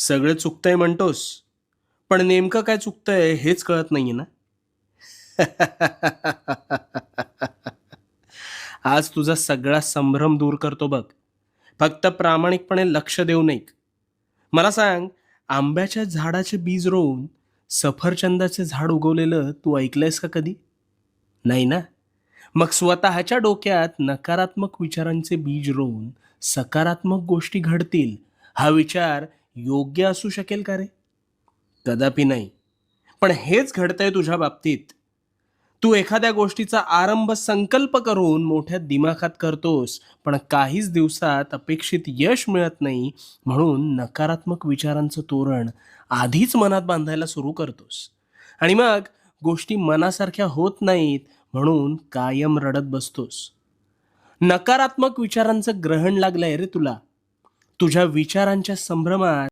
सगळं चुकतंय म्हणतोस, पण नेमकं काय चुकतंय हेच कळत नाहीये ना? आज तुझा सगळा संभ्रम दूर करतो बघ. फक्त प्रामाणिकपणे लक्ष देऊन ऐक. मला सांग, आंब्याच्या झाडाचे बीज रोवून सफरचंदाचे झाड उगवलेलं तू ऐकलंयस का कधी? नाही ना? मग स्वतःच्या डोक्यात नकारात्मक विचारांचे बीज रोवून सकारात्मक गोष्टी घडतील, हा विचार योग्य असू शकेल का रे? कदापि नाही. पण हेच घडतंय तुझ्या बाबतीत. तू एखाद्या गोष्टीचा आरंभ संकल्प करून मोठ्या दिमाखात करतोस, पण काहीच दिवसात अपेक्षित यश मिळत नाही, म्हणून नकारात्मक विचारांचं तोरण आधीच मनात बांधायला सुरू करतोस. आणि मग गोष्टी मनासारख्या होत नाहीत, म्हणून कायम रडत बसतोस. नकारात्मक विचारांचं ग्रहण लागलंय रे तुला. तुझ्या विचारांच्या संभ्रमात